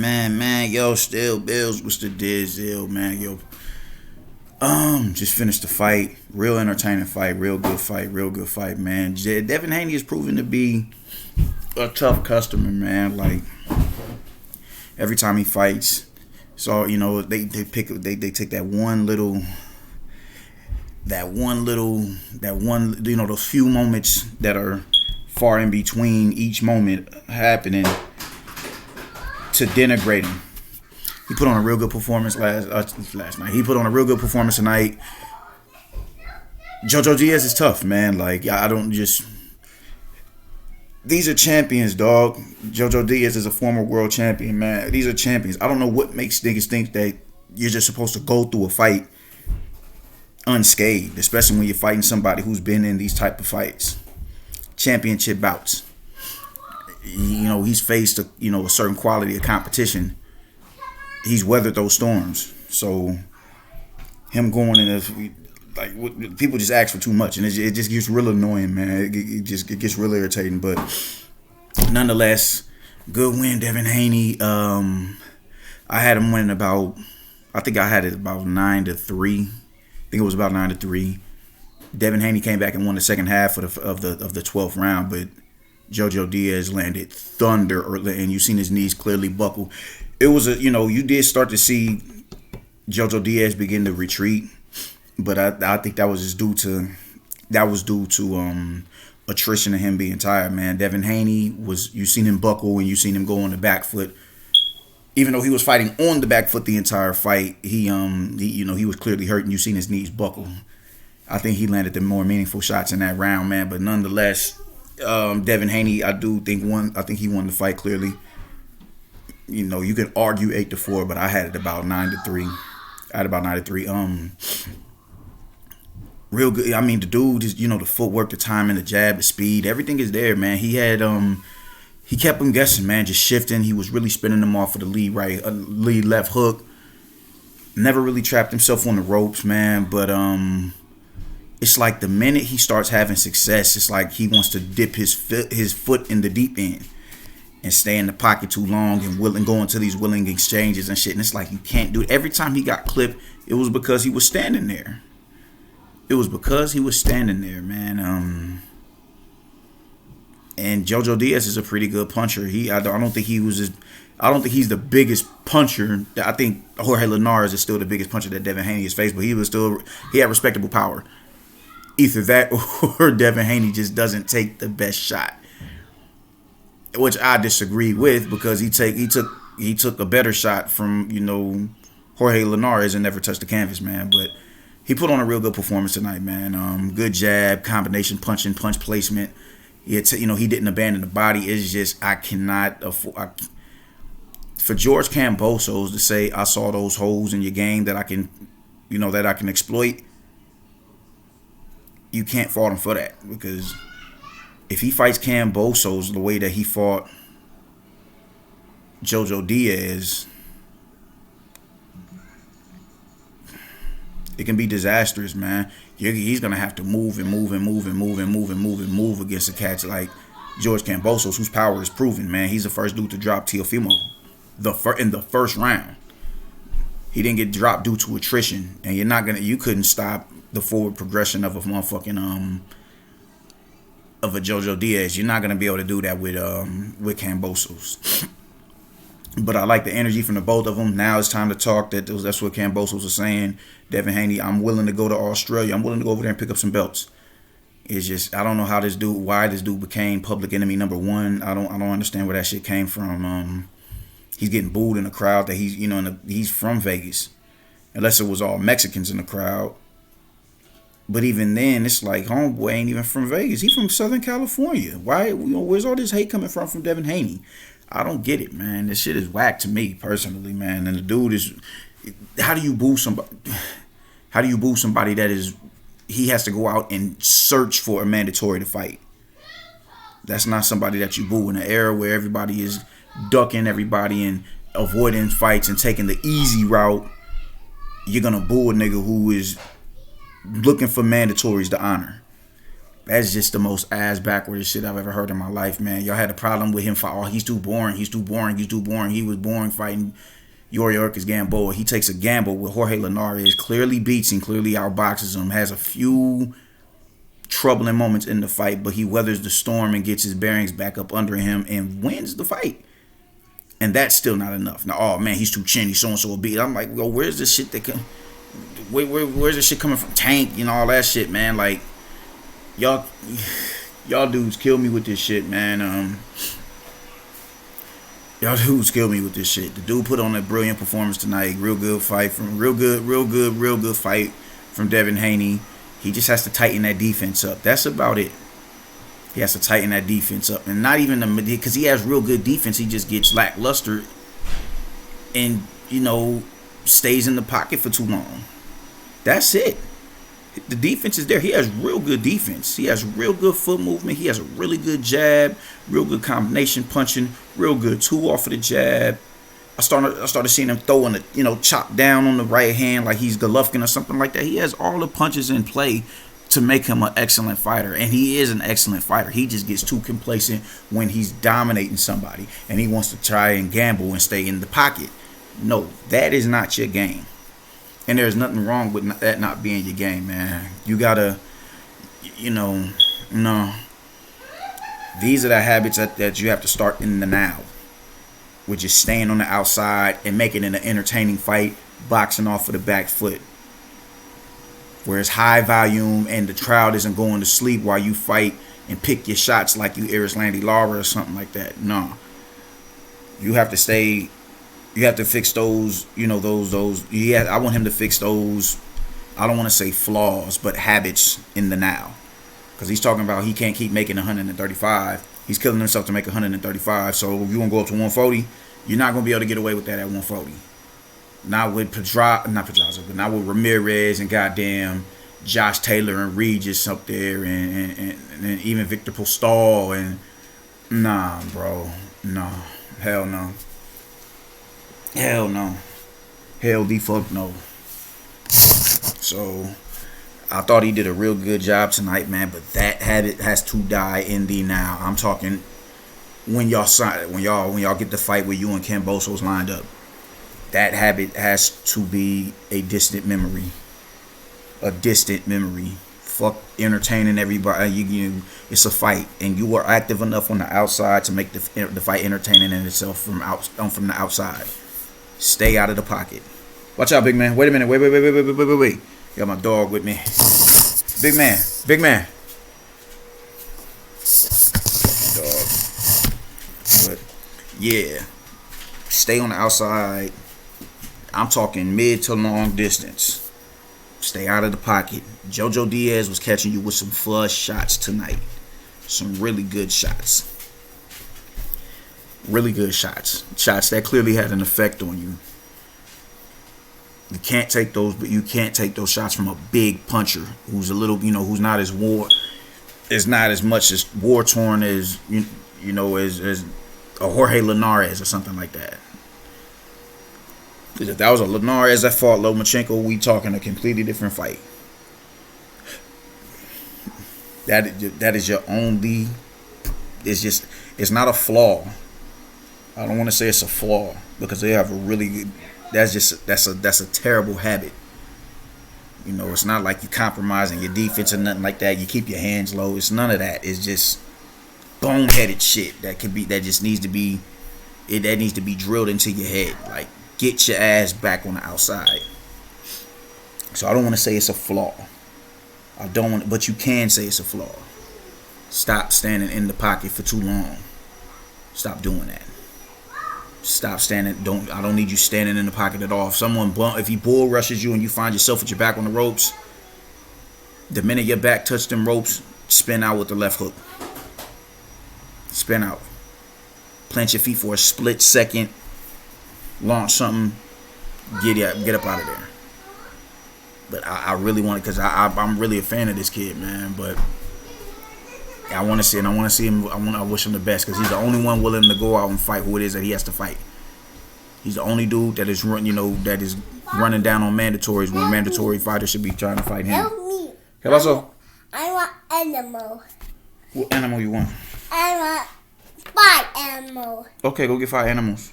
Man, yo, still Bills. What's the Diaz, man, yo? Just finished the fight. Real entertaining fight. Real good fight, man. Devin Haney is proven to be a tough customer, man. Like every time he fights, so they take those few moments that are far in between each moment happening to denigrate him. He put on a real good performance last night. He put on a real good performance tonight. JoJo Diaz is tough, man. Like I don't just. These are champions, dog. JoJo Diaz is a former world champion, man. These are champions. I don't know what makes niggas think that you're just supposed to go through a fight unscathed, especially when you're fighting somebody who's been in these type of fights, championship bouts. He's faced a certain quality of competition. He's weathered those storms. So him going in people just ask for too much, and it just gets real annoying, man. It gets real irritating. But nonetheless, good win, Devin Haney. I had him winning I think I had it about 9-3. I think it was about 9-3. Devin Haney came back and won the second half of the 12th round, but JoJo Diaz landed thunder early, and you seen his knees clearly buckle. It was you did start to see JoJo Diaz begin to retreat, but I think that was due to attrition and him being tired, man. Devin Haney you seen him buckle and you seen him go on the back foot. Even though he was fighting on the back foot the entire fight, he was clearly hurt, and you seen his knees buckle. I think he landed the more meaningful shots in that round, man. But nonetheless, Devin Haney, I think he won the fight clearly. You can argue 8-4, but I had it about 9-3. Real good. I mean, the dude is, the footwork, the timing, the jab, the speed, everything is there, man. He had he kept him guessing, man, just shifting. He was really spinning them off of the lead left hook. Never really trapped himself on the ropes, man. But it's like the minute he starts having success, it's like he wants to dip his foot in the deep end and stay in the pocket too long and go into these willing exchanges and shit. And it's like you can't do it. Every time he got clipped, it was because he was standing there. Man. And JoJo Diaz is a pretty good puncher. I don't think he's the biggest puncher. I think Jorge Linares is still the biggest puncher that Devin Haney has faced, but he had respectable power. Either that or Devin Haney just doesn't take the best shot, which I disagree with, because he took a better shot from Jorge Linares and never touched the canvas, man. But he put on a real good performance tonight, man. Good jab, combination punch placement. He didn't abandon the body. It's just I cannot afford. For George Kambosos to say I saw those holes in your game that I can exploit, you can't fault him for that, because if he fights Kambosos the way that he fought JoJo Diaz, it can be disastrous, man. He's gonna have to move against a catch like George Kambosos, whose power is proven, man. He's the first dude to drop Teofimo in the first round. He didn't get dropped due to attrition, and you couldn't stop the forward progression of a motherfucking of a JoJo Diaz. You're not gonna be able to do that with Kambosos. But I like the energy from the both of them. Now it's time to talk. That's what Kambosos was saying. Devin Haney, I'm willing to go to Australia. I'm willing to go over there and pick up some belts. It's just I don't know why this dude became public enemy number one. I don't understand where that shit came from. He's getting booed in the crowd that he's from Vegas, unless it was all Mexicans in the crowd. But even then, it's like homeboy ain't even from Vegas. He's from Southern California. Why? Where's all this hate coming from Devin Haney? I don't get it, man. This shit is whack to me personally, man. And the dude is, how do you boo somebody? How do you boo somebody he has to go out and search for a mandatory to fight? That's not somebody that you boo in an era where everybody is ducking everybody and avoiding fights and taking the easy route. You're gonna boo a nigga who is looking for mandatories to honor. That's just the most ass backwards shit I've ever heard in my life, man. Y'all had a problem with him for, oh, he's too boring, he's too boring, he's too boring. He was boring fighting Yorkis Gamboa. He takes a gamble with Jorge Linares, clearly beats him, clearly outboxes him, has a few troubling moments in the fight, but he weathers the storm and gets his bearings back up under him and wins the fight. And that's still not enough. Now, oh man, he's too chinny, so and so will beat. I'm like, well, where's this shit that come? Where's this shit coming from? Tank, all that shit, man. Like, y'all dudes kill me with this shit, man. Y'all dudes kill me with this shit. The dude put on a brilliant performance tonight. Real good fight fight from Devin Haney. He just has to tighten that defense up. That's about it. He has to tighten that defense up, and not even because he has real good defense. He just gets lackluster, and stays in the pocket for too long. That's it. The defense is there. He has real good defense. He has real good foot movement. He has a really good jab, real good combination punching, real good two off of the jab. I started seeing him throwing chop down on the right hand like he's Golovkin or something like that. He has all the punches in play to make him an excellent fighter, and he is an excellent fighter. He just gets too complacent when he's dominating somebody, and he wants to try and gamble and stay in the pocket. No, that is not your game. And there's nothing wrong with that not being your game, man. You gotta, no. These are the habits that you have to start in the now, which is staying on the outside and making it an entertaining fight, boxing off of the back foot, where it's high volume and the crowd isn't going to sleep while you fight and pick your shots like you Erislandy Lara or something like that. No. You have to stay. You have to fix those, those. Yeah, I want him to fix those. I don't want to say flaws, but habits in the now, because he's talking about he can't keep making 135. He's killing himself to make 135. So if you want to go up to 140, you're not going to be able to get away with that at 140. Not with Pedraza, but not with Ramirez and goddamn Josh Taylor and Regis up there, and even Victor Postal, and nah, bro, no, hell no. Hell no. Hell the fuck no. So I thought he did a real good job tonight, man, but that habit has to die in the now. I'm talking when y'all get the fight with you and Ken Boso's lined up. That habit has to be a distant memory. A distant memory. Fuck entertaining everybody. It's a fight, and you are active enough on the outside to make the fight entertaining in itself from the outside. Stay out of the pocket. Watch out, big man. Wait a minute. Wait. Got my dog with me. Big man. Dog. But yeah, stay on the outside. I'm talking mid to long distance. Stay out of the pocket. Jojo Diaz was catching you with some flush shots tonight. Some really good shots. Really good shots. Shots that clearly had an effect on you. You can't take those, but you can't take those shots from a big puncher who's a little, who's not as much as war torn as as a Jorge Linares or something like that. Because if that was a Linares that fought Lomachenko, we talking a completely different fight. That is your only. It's not a flaw. I don't want to say it's a flaw, because they have a really good. That's a terrible habit. It's not like you're compromising your defense or nothing like that. You keep your hands low. It's none of that. It's just boneheaded shit that needs to be drilled into your head. Like, get your ass back on the outside. So I don't want to say it's a flaw. But you can say it's a flaw. Stop standing in the pocket for too long. Stop doing that. Stop standing. I don't need you standing in the pocket at all. If he bull rushes you and you find yourself with your back on the ropes, the minute your back touch them ropes, spin out with the left hook. Spin out. Plant your feet for a split second. Launch something. Get up out of there. But I really want it, because I'm really a fan of this kid, man. But I want to see him. I wish him the best, because he's the only one willing to go out and fight who it is that he has to fight. He's the only dude that is running down on mandatories when mandatory fighters should be trying to fight him. Help me. Hello, so. I want animal. What animal you want? I want 5 animals. Okay, go get 5 animals.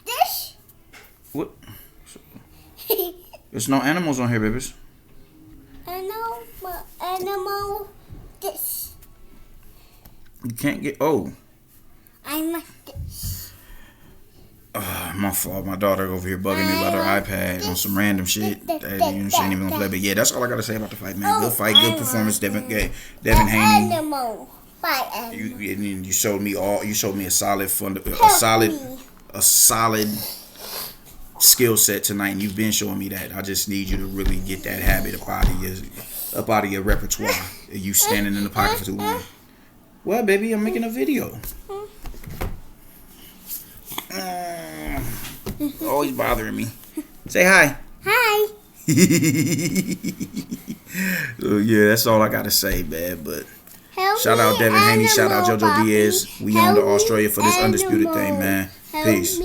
This. What? There's no animals on here, babies. Animal. This. You can't get. Oh. I want this. My fault. My daughter over here bugging me about her iPad on some random shit that she ain't even gonna play. But yeah, that's all I gotta say about the fight, man. Good fight, good performance, Devin Haney. Animal. 5 animals. You showed me all. You showed me a solid skill set tonight, and you've been showing me that. I just need you to really get that habit up out of your repertoire. You standing in the pocket for too long. Well, baby, I'm making a video. Always bothering me. Say hi. Hi. So, yeah, that's all I gotta say, man. But shout out Devin Haney, shout out JoJo Diaz. We on to Australia for this undisputed thing, man. Peace.